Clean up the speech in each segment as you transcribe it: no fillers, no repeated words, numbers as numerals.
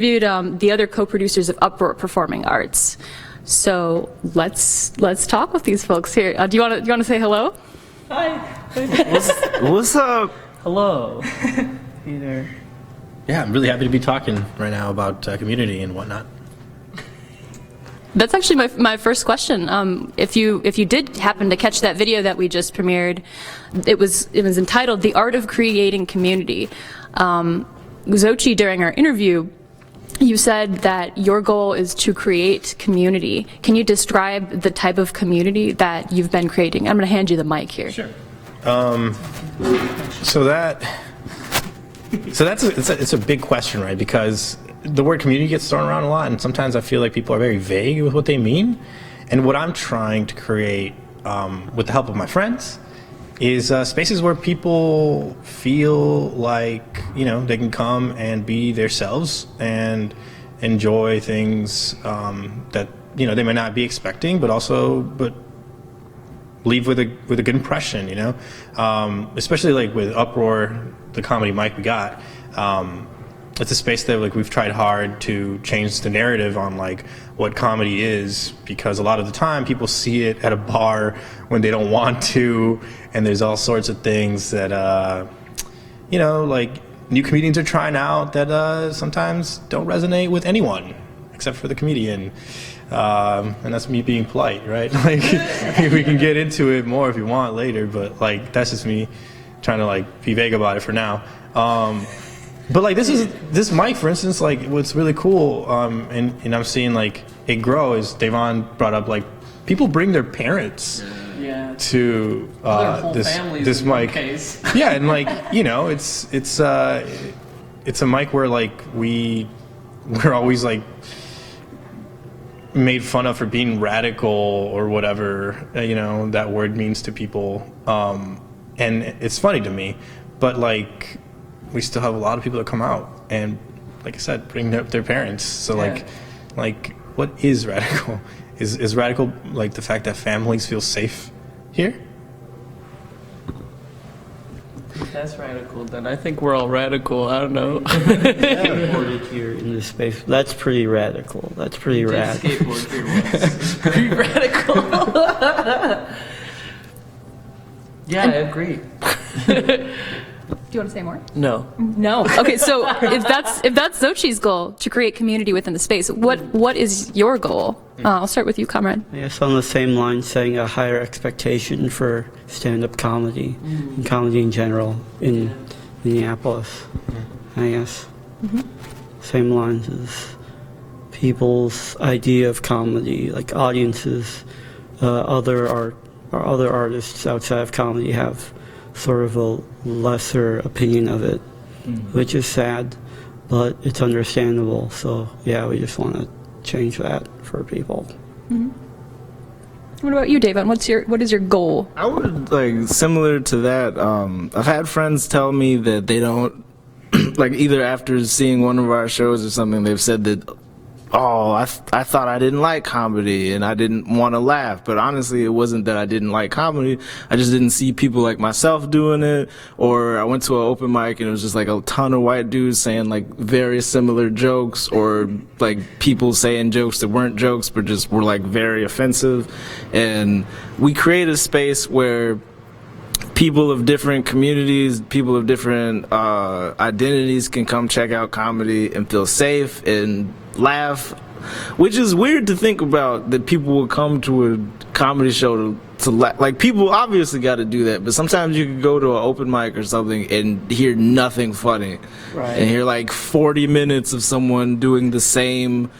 interviewed the other co-producers of Uproar Performing Arts. So let's talk with these folks here. Do you want to say hello? Hi. What's up? Hello. Hey there. Yeah, I'm really happy to be talking right now about community and whatnot. That's actually my first question. If you did happen to catch that video that we just premiered, it was entitled "The Art of Creating Community." Xochitl, during our interview, you said that your goal is to create community. Can you describe the type of community that you've been creating? I'm going to hand you the mic here. Sure. It's a big question, right? Because the word community gets thrown around a lot, and sometimes I feel like people are very vague with what they mean. And what I'm trying to create, with the help of my friends, is spaces where people feel like, you know, they can come and be themselves and enjoy things that, you know, they may not be expecting, but leave with a good impression, you know. Especially like with Uproar, the comedy mic we got. It's a space that like we've tried hard to change the narrative on like what comedy is, because a lot of the time people see it at a bar when they don't want to, and there's all sorts of things that you know, like new comedians are trying out that sometimes don't resonate with anyone except for the comedian, and that's me being polite, right? Like we can get into it more if you want later, but like that's just me trying to like be vague about it for now. But like this mic, for instance, like what's really cool, and I'm seeing like it grow, is Devon brought up like people bring their parents to this mic. Yeah, and like, you know, it's a mic where like we're always like made fun of for being radical or whatever, you know, that word means to people, and it's funny to me, but like we still have a lot of people that come out and, like I said, bring their parents. So like what is radical? Is radical like the fact that families feel safe here? If that's radical, then I think we're all radical. I don't know. Skateboarded here in this space. That's pretty radical. That's pretty rad. Skateboard here once. Pretty radical. Yeah, I agree. Do you want to say more? No. No. Okay, so if that's Xochitl's goal, to create community within the space, what is your goal? I'll start with you, comrade. Yes, on the same line, setting a higher expectation for stand-up comedy and comedy in general in Minneapolis, I guess. Same lines as people's idea of comedy, like audiences, other artists outside of comedy have sort of a lesser opinion of it, which is sad, but it's understandable. So yeah, we just want to change that for people. What about you, Davon? What is your goal? I would like similar to that. I've had friends tell me that they don't like, either after seeing one of our shows or something, they've said that, oh, I thought I didn't like comedy and I didn't want to laugh. But honestly, it wasn't that I didn't like comedy. I just didn't see people like myself doing it. Or I went to an open mic and it was just like a ton of white dudes saying like very similar jokes, or like people saying jokes that weren't jokes but just were like very offensive. And we created a space where people of different communities, people of different identities can come check out comedy and feel safe and laugh, which is weird to think about, that people will come to a comedy show to laugh. Like, people obviously got to do that, but sometimes you could go to an open mic or something and hear nothing funny, right? And hear like 40 minutes of someone doing the same,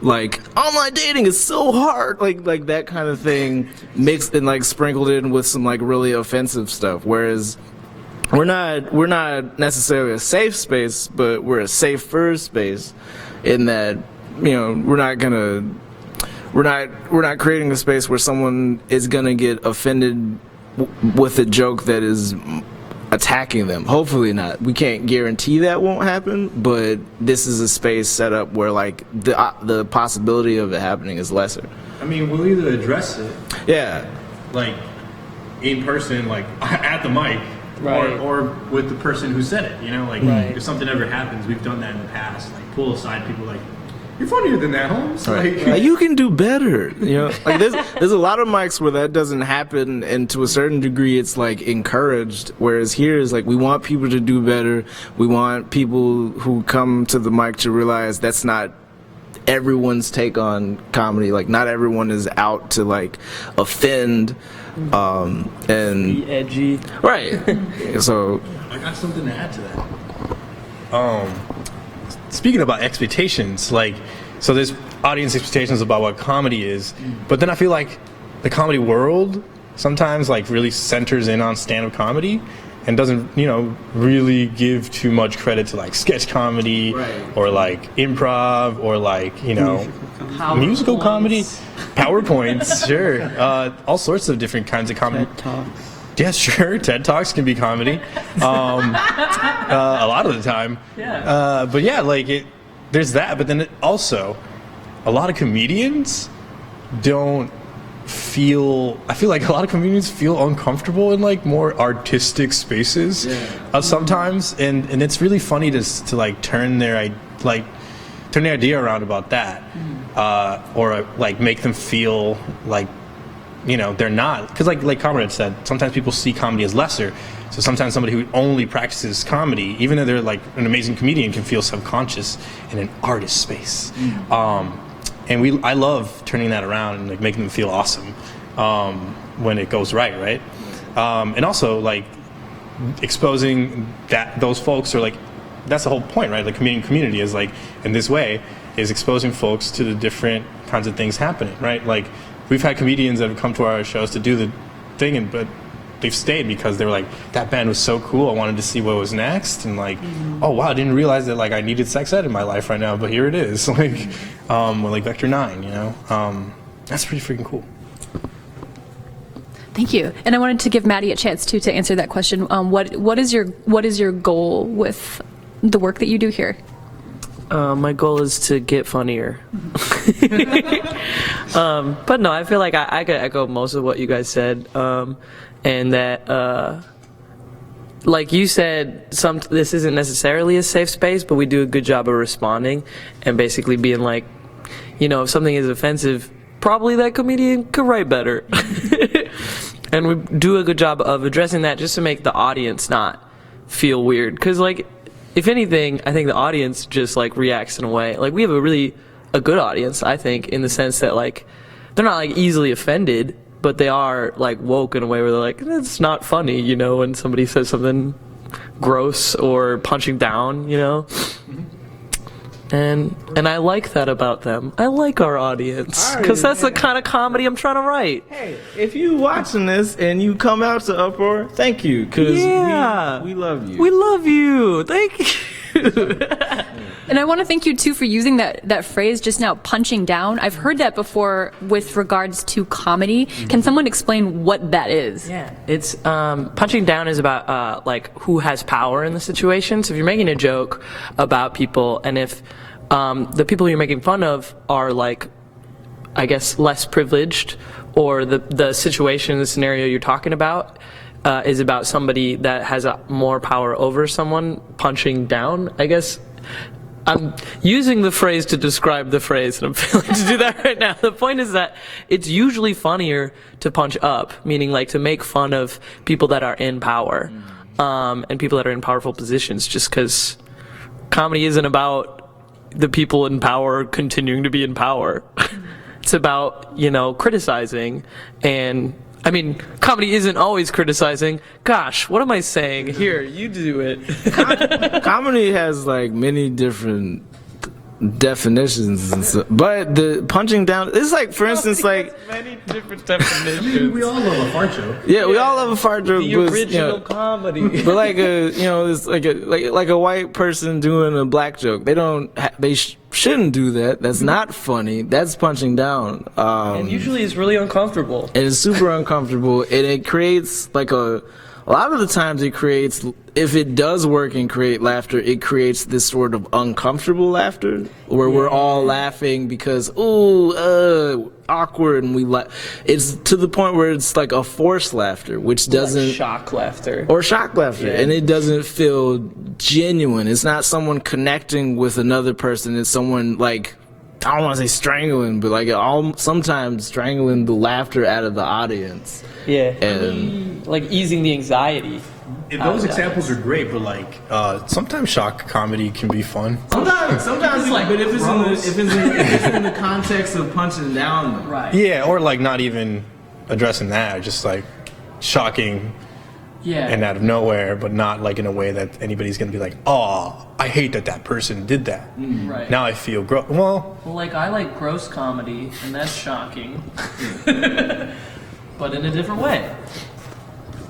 like, online dating is so hard, like that kind of thing, mixed and like sprinkled in with some like really offensive stuff. Whereas we're not necessarily a safe space, but we're a safer space, in that, you know, we're not creating a space where someone is gonna get offended with a joke that is attacking them. Hopefully not. We can't guarantee that won't happen, but this is a space set up where like the possibility of it happening is lesser. I mean, we'll either address it, yeah, like in person, like at the mic, Right. or with the person who said it. You know, like Right. if something ever happens, we've done that in the past. Like pull aside people like, you're funnier than that, Holmes. Like, Like, you can do better, you know. Like there's a lot of mics where that doesn't happen, and to a certain degree, it's like encouraged. Whereas here is like we want people to do better. We want people who come to the mic to realize that's not everyone's take on comedy. Like not everyone is out to like offend, and Be edgy. right. So I got something to add to that. Speaking about expectations, like, so there's audience expectations about what comedy is, but then I feel like the comedy world sometimes like really centers in on stand-up comedy and doesn't, you know, really give too much credit to like sketch comedy or like improv or like, you know, musical comedy, PowerPoints, sure, all sorts of different kinds of comedy. TED Talks. Yeah, sure. TED Talks can be comedy, a lot of the time. Yeah. But yeah, like there's that. But then also, a lot of comedians don't feel. I feel like a lot of comedians feel uncomfortable in like more artistic spaces sometimes, and it's really funny to like turn their idea around about that, or like make them feel like, you know, they're not, because like Comrade said, sometimes people see comedy as lesser. So sometimes somebody who only practices comedy, even though they're like an amazing comedian, can feel subconscious in an artist space. And I love turning that around and like making them feel awesome when it goes right. And also like exposing those folks, or like that's the whole point, right? The comedian community is like, in this way, is exposing folks to the different kinds of things happening, right? Like we've had comedians that have come to our shows to do the thing, but they've stayed because they were like, that band was so cool, I wanted to see what was next, and like, oh wow, I didn't realize that like I needed sex ed in my life right now, but here it is. Like, like Vector 9, you know, that's pretty freaking cool. Thank you. And I wanted to give Maddie a chance too to answer that question. What is your goal with the work that you do here? My goal is to get funnier. But no, I feel like I could echo most of what you guys said, and that, like you said, this isn't necessarily a safe space, but we do a good job of responding and basically being like, you know, if something is offensive, probably that comedian could write better. And we do a good job of addressing that just to make the audience not feel weird. Because, like, if anything, I think the audience just, like, reacts in a way. Like, we have a good audience, I think, in the sense that, like, they're not, like, easily offended, but they are, like, woke in a way where they're like, it's not funny, you know, when somebody says something gross or punching down, you know? And I like that about them. I like our audience, because that's the kind of comedy I'm trying to write. hey, if you watching this and you come out to Uproar, thank you, because we love you. We love you. Thank you. And I want to thank you too for using that phrase just now, punching down. I've heard that before with regards to comedy. Can someone explain what that is? Yeah, it's punching down is about like who has power in the situation. So if you're making a joke about people, and if the people you're making fun of are like, I guess, less privileged, or the situation, the scenario you're talking about is about somebody that has more power over someone, punching down, I guess. I'm using the phrase to describe the phrase, and I'm failing to do that right now. The point is that it's usually funnier to punch up, meaning like to make fun of people that are in power, and people that are in powerful positions, just because comedy isn't about the people in power continuing to be in power. It's about, you know, criticizing, and I mean, comedy isn't always criticizing. Gosh, what am I saying? Here, you do it. Comedy has like many different definitions and stuff, but the punching down, it's like, for instance, like many different definitions. We all love a fart joke. yeah, we all love a fart joke, The but, original you know, comedy. but like it's like a white person doing a black joke. They don't shouldn't do that. That's not funny. That's punching down. And usually it's really uncomfortable. And it's super uncomfortable, and it creates like a a lot of the times it creates, if it does work and create laughter, it creates this sort of uncomfortable laughter where we're all laughing because, awkward, and it's to the point where it's like a forced laughter, which doesn't... Like shock laughter. Or shock laughter, and it doesn't feel genuine. It's not someone connecting with another person. It's someone like, I don't want to say strangling, but like sometimes strangling the laughter out of the audience. Yeah. And like easing the anxiety. Those examples are great, but like sometimes shock comedy can be fun. sometimes like, but if it's in the context of punching down, though. Right. Yeah, or like not even addressing that, just like shocking Yeah. and out of nowhere, but not like in a way that anybody's gonna be like, oh, I hate that person did that. Right. Now I feel gross. Well, Like, I like gross comedy, and that's shocking. But in a different way.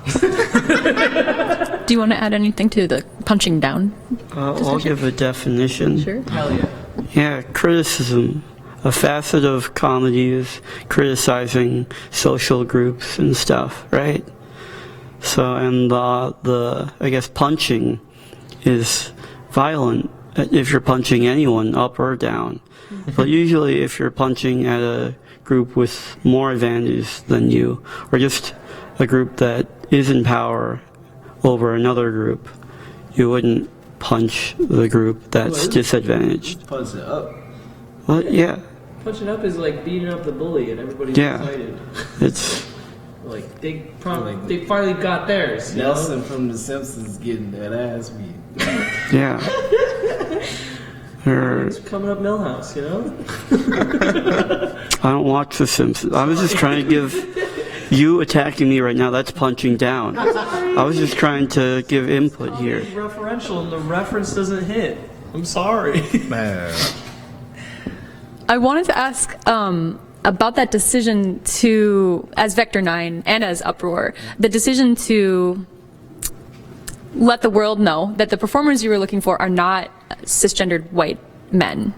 Do you want to add anything to the punching down? I'll give a definition. Sure. Hell yeah. Yeah, criticism. A facet of comedy is criticizing social groups and stuff, right? So, and the I guess punching is violent if you're punching anyone up or down. But usually if you're punching at a group with more advantage than you, or just a group that is in power over another group, you wouldn't punch the group that's disadvantaged. Punch it up. Well, yeah, Punching up is like beating up the bully, and everybody's Yeah. excited. it's Like, they finally got theirs. You know? Nelson from The Simpsons getting that ass beat. yeah. Or It's coming up Millhouse, you know? I don't watch The Simpsons. I was just trying to give you attacking me right now. That's punching down. I was just trying to give input here. It's referential, and the reference doesn't hit. I'm sorry. Man. I wanted to ask about that decision to, as Vector 9 and as Uproar, the decision to let the world know that the performers you were looking for are not cisgendered white men.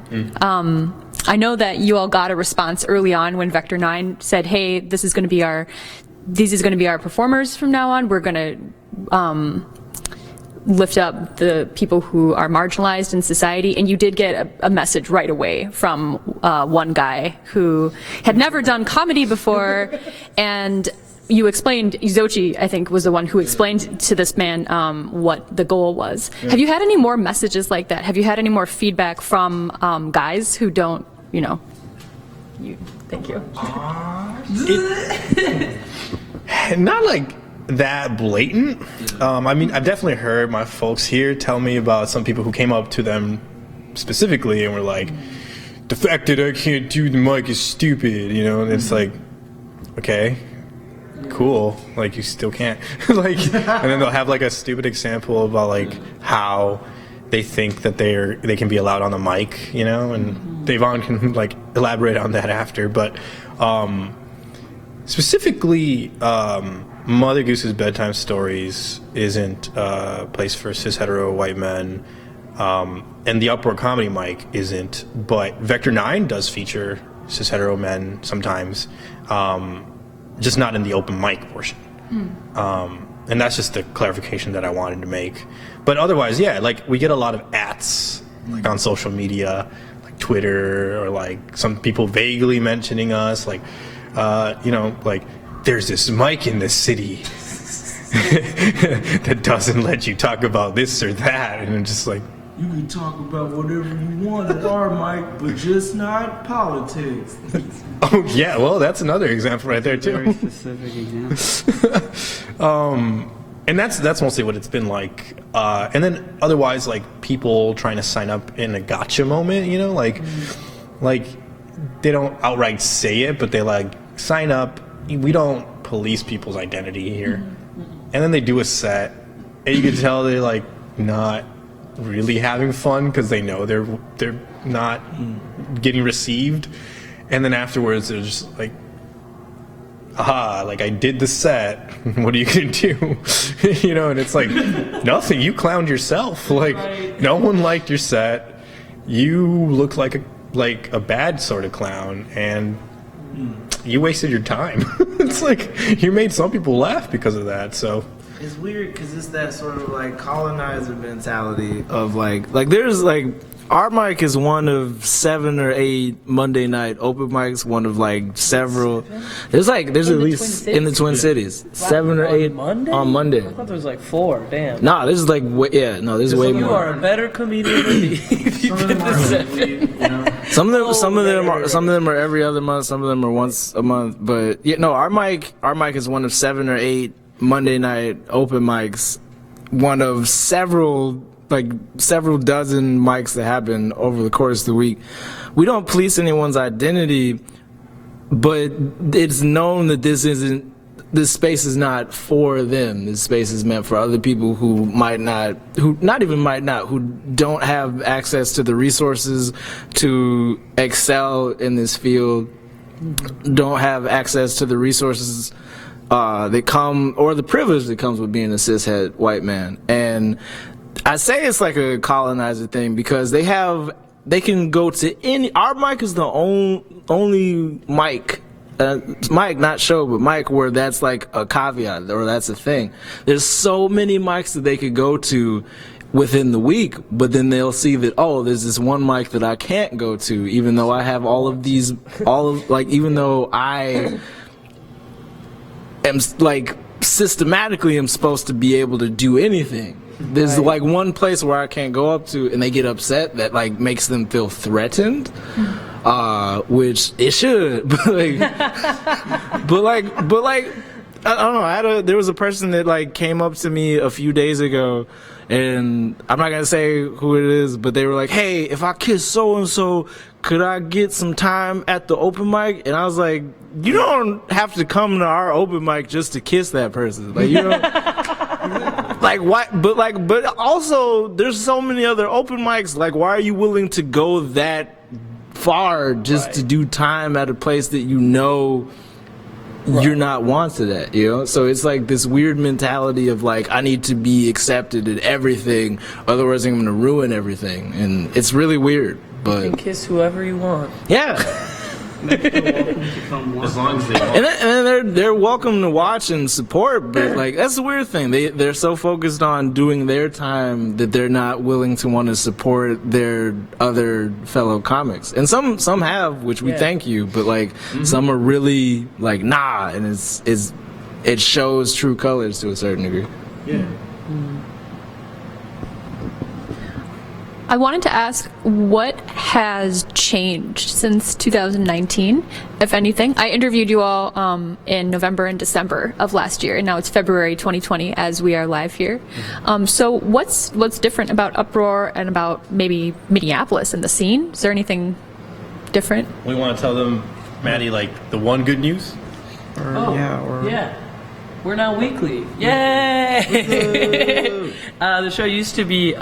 I know that you all got a response early on when Vector 9 said, hey, these is going to be our performers from now on. We're going to lift up the people who are marginalized in society, and you did get a message right away from one guy who had never done comedy before, and you explained, Zochi, I think, was the one who explained to this man what the goal was. Yeah. Have you had any more messages like that? Have you had any more feedback from guys who don't, thank you. not like that blatant. I mean, I've definitely heard my folks here tell me about some people who came up to them specifically and were like, the fact that I can't do the mic is stupid, and it's like, okay, cool, like you still can't. Like, and then they'll have like a stupid example about like how they think that they can be allowed on the mic, and Devon can like elaborate on that after, but specifically, Mother Goose's Bedtime Stories isn't a place for cis hetero white men, and the Uproar comedy mic isn't, but Vector 9 does feature cis hetero men sometimes, just not in the open mic portion. And that's just the clarification that I wanted to make. But otherwise, yeah, like we get a lot of ats like on social media, like Twitter, or like some people vaguely mentioning us, like like there's this mic in this city that doesn't let you talk about this or that, and I'm just like, You can talk about whatever you want at our mic, but just not politics. oh yeah, well that's another example right there Very too. specific example. And that's mostly what it's been like. And then otherwise, like people trying to sign up in a gotcha moment, like they don't outright say it, but they like sign up. We don't police people's identity here. And then they do a set, and you can tell they're like not really having fun because they know they're not getting received. And then afterwards, they're just like, aha, like I did the set, what are you gonna do? And it's like, nothing, you clowned yourself. Like, no one liked your set. You look like a bad sort of clown, and you wasted your time. It's like, you made some people laugh because of that, so. It's weird because it's that sort of like colonizer mentality of like there's like our mic is one of 7 or 8 Monday night open mics, one of like several. There's at least in the Twin Cities 7 or 8 on Monday. I thought there was like 4. Damn. Nah, there's like there's way You more. are a better comedian than me. If you did this. Some of them are every other month. Some of them are once a month. But yeah, no, our mic is one of 7 or 8 Monday night open mics. One of several dozen mics that happen over the course of the week. We don't police anyone's identity, but it's known that this space is not for them. This space is meant for other people who don't have access to the resources to excel in this field, don't have access to the resources that come, or the privilege that comes with being a cishet white man. And I say it's like a colonizer thing because they can go to any. Our mic is the only mic. Mic, not show, but mic where that's like a caveat or that's a thing. There's so many mics that they could go to within the week, but then they'll see that, oh, there's this one mic that I can't go to, even though I have even though I am like systematically am supposed to be able to do anything. There's like one place where I can't go up to, and they get upset that like makes them feel threatened, which it should. but like I don't know. There was a person that like came up to me a few days ago, and I'm not gonna say who it is, but they were like, "Hey, if I kiss so and so, could I get some time at the open mic?" And I was like, "You don't have to come to our open mic just to kiss that person. Like you know." Like why? But also, there's so many other open mics. Like, why are you willing to go that far just to do time at a place that you know you're not wanted at? You know, so it's like this weird mentality of like, I need to be accepted at everything, otherwise I'm going to ruin everything, and it's really weird. But You can kiss whoever you want. yeah. As long as they want. And they're welcome to watch and support, but like that's the weird thing. They're so focused on doing their time that they're not willing to want to support their other fellow comics. And some have, which we thank you, but like some are really like nah, and it shows true colors to a certain degree. Yeah. I wanted to ask, what has changed since 2019, if anything? I interviewed you all in November and December of last year, and now it's February 2020 as we are live here. So what's different about Uproar and about maybe Minneapolis and the scene? Is there anything different? We want to tell them, Maddie, like the one good news. Yeah. We're now weekly. Yay! The show used to be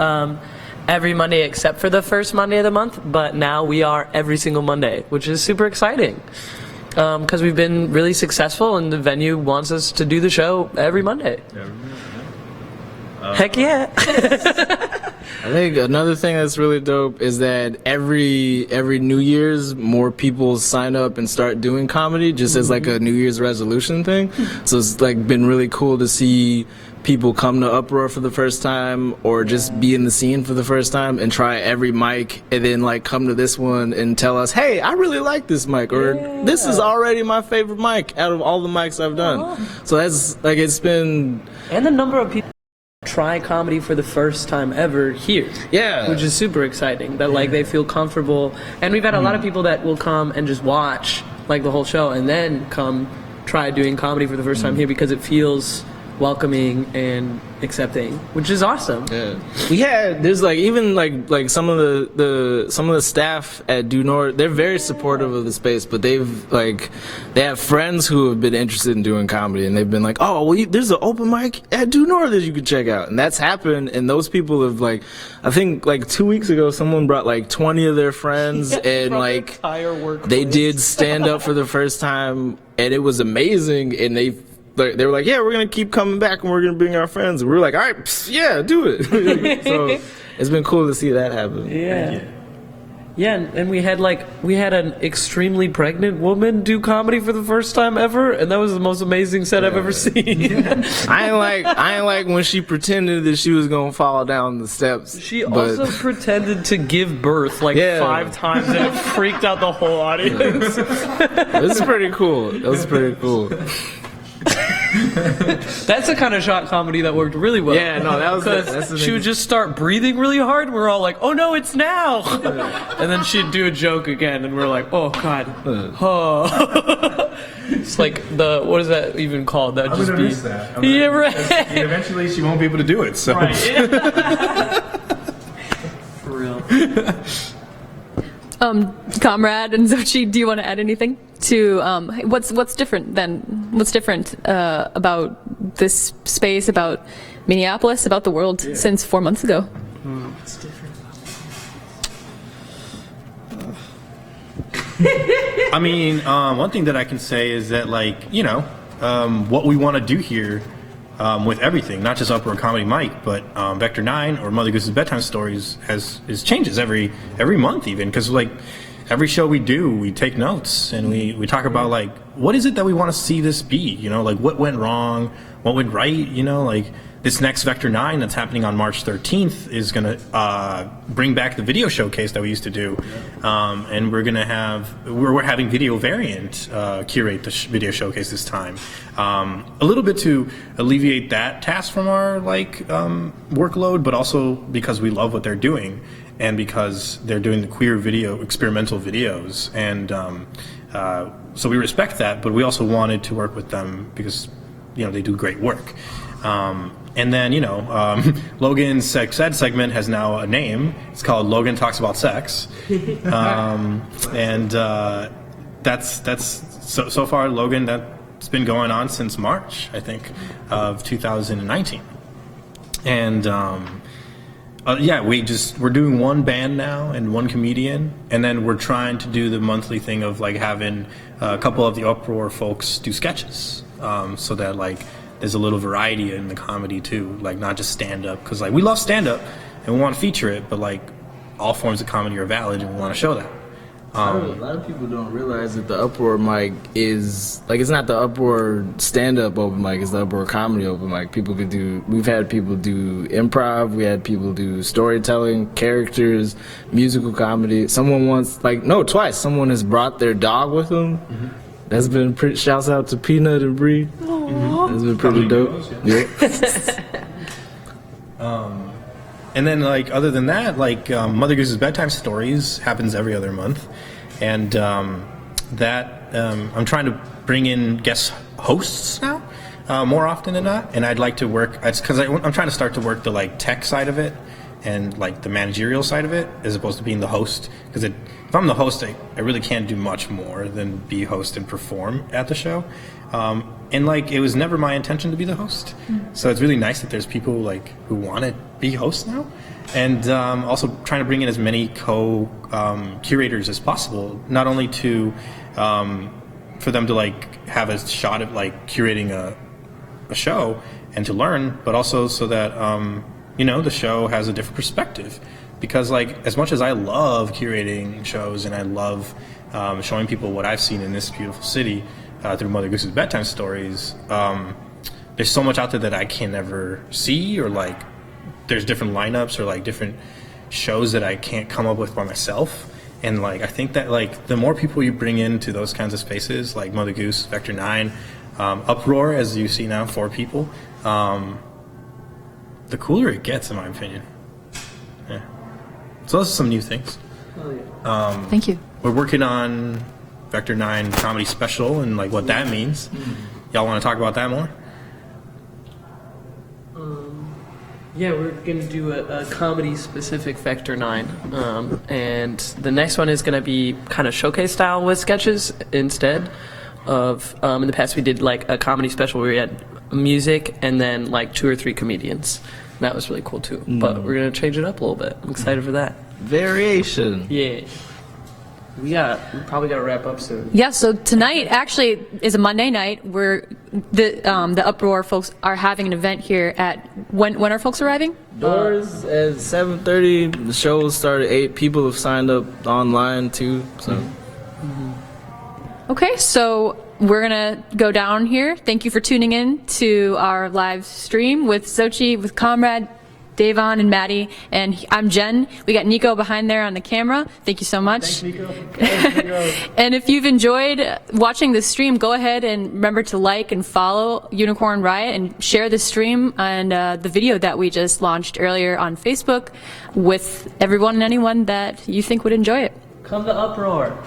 every Monday except for the first Monday of the month, but now we are every single Monday, which is super exciting because we've been really successful and the venue wants us to do the show every Monday. Heck yeah. I think another thing that's really dope is that every New Year's more people sign up and start doing comedy just as like a New Year's resolution thing. So it's like been really cool to see people come to Uproar for the first time or just be in the scene for the first time and try every mic and then like come to this one and tell us, hey, I really like this mic, or this is already my favorite mic out of all the mics I've done. So that's like, it's been... And the number of people try comedy for the first time ever here. Yeah. Which is super exciting, that like they feel comfortable. And we've had a lot of people that will come and just watch like the whole show and then come try doing comedy for the first time here because it feels welcoming and accepting, which is awesome. Yeah, there's like even like some of the staff at Due North, they're very supportive of the space, but they have friends who have been interested in doing comedy and they've been like, oh well, there's an open mic at Due North that you can check out, and that's happened. And those people have like, I think like 2 weeks ago someone brought like 20 of their friends and like they did stand up for the first time and it was amazing, and they were like, yeah, we're going to keep coming back and we're going to bring our friends. And we were like, all right, yeah, do it. So it's been cool to see that happen. Yeah. Yeah, and we had an extremely pregnant woman do comedy for the first time ever, and that was the most amazing set I've ever seen. I ain't like when she pretended that she was gonna fall down the steps. She but- also pretended to give birth 5 times, and it freaked out the whole audience. It was pretty cool. It was pretty cool. That's the kind of shot comedy that worked really well. Yeah, no, that's the she thing. would just start breathing really hard, and we're all like, "Oh no, it's now!" And then she'd do a joke again, and we're like, "Oh God, oh." It's like what is that even called? That just be yeah, right. Eventually, she won't be able to do it. So. Right. For real. Comrade and Xochitl, do you want to add anything to what's different about this space, about Minneapolis, about the world since 4 months ago? It's different. I mean, one thing that I can say is that, what we want to do here with everything, not just Uproar Comedy Mike, but Vector 9 or Mother Goose's Bedtime Stories is changes every month even, because every show we do, we take notes and we talk about what is it that we want to see this be, what went wrong, what went right, this next Vector 9 that's happening on March 13th is going to bring back the video showcase that we used to do. And we're going to we're having Video Variant curate the video showcase this time. A little bit to alleviate that task from our workload, but also because we love what they're doing and because they're doing the queer video, experimental videos. And so we respect that, but we also wanted to work with them because, they do great work. And then, Logan's Sex Ed segment has now a name. It's called Logan Talks About Sex. That's so far, Logan, that's been going on since March, I think, of 2019. And, we're doing one band now and one comedian. And then we're trying to do the monthly thing of having a couple of the Uproar folks do sketches. So that there's a little variety in the comedy too, not just stand-up, because we love stand-up and we want to feature it, but all forms of comedy are valid and we want to show that. A lot of people don't realize that the Uproar mic is it's not the Uproar stand-up open mic, it's the Uproar comedy open mic. We've had people do improv, we had people do storytelling, characters, musical comedy. Someone once, twice, someone has brought their dog with them. Mm-hmm. That's been pretty. Shouts out to Peanut and Bree. That's been pretty dope. Yeah. And then other than that, Mother Goose's Bedtime Stories happens every other month, and I'm trying to bring in guest hosts now more often than not. And I'd like to work. It's because I'm trying to start to work the tech side of it and the managerial side of it, as opposed to being the host. Because if I'm the host, I really can't do much more than be host and perform at the show. And it was never my intention to be the host. Mm-hmm. So it's really nice that there's people who want to be hosts now. And also trying to bring in as many curators as possible, not only to for them to have a shot at curating a show and to learn, but also so that the show has a different perspective. Because as much as I love curating shows and I love showing people what I've seen in this beautiful city through Mother Goose's Bedtime Stories, there's so much out there that I can never see, or there's different lineups or different shows that I can't come up with by myself. And I think that the more people you bring into those kinds of spaces, like Mother Goose, Vector 9, Uproar, as you see now, 4 people, the cooler it gets, in my opinion. Yeah. So those are some new things. Thank you. We're working on Vector 9 comedy special and what that means. Y'all want to talk about that more? Yeah, we're going to do a comedy-specific Vector 9. And the next one is going to be kind of showcase style with sketches instead of, in the past we did a comedy special where we had music and then 2 or 3 comedians. And that was really cool too. But we're going to change it up a little bit. I'm excited for that. Variation. Yeah. We probably got to wrap up soon. Yeah, so tonight actually is a Monday night where the Uproar folks are having an event here at, when are folks arriving? Doors at 7:30. The show will start at 8. People have signed up online too. So. Okay, so we're gonna go down here. Thank you for tuning in to our live stream with Xochitl, with Comrade, Davon, and Maddie, and I'm Jen. We got Nico behind there on the camera. Thank you so much. Thanks, Nico. And if you've enjoyed watching this stream, go ahead and remember to like and follow Unicorn Riot and share the stream and the video that we just launched earlier on Facebook with everyone and anyone that you think would enjoy it. Come to Uproar.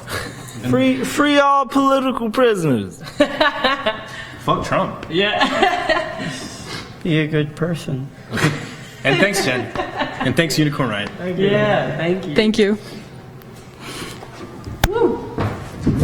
Free all political prisoners. Fuck Trump. Yeah. Be a good person. And thanks, Jen. And thanks, Unicorn Riot. Yeah, thank you. Thank you.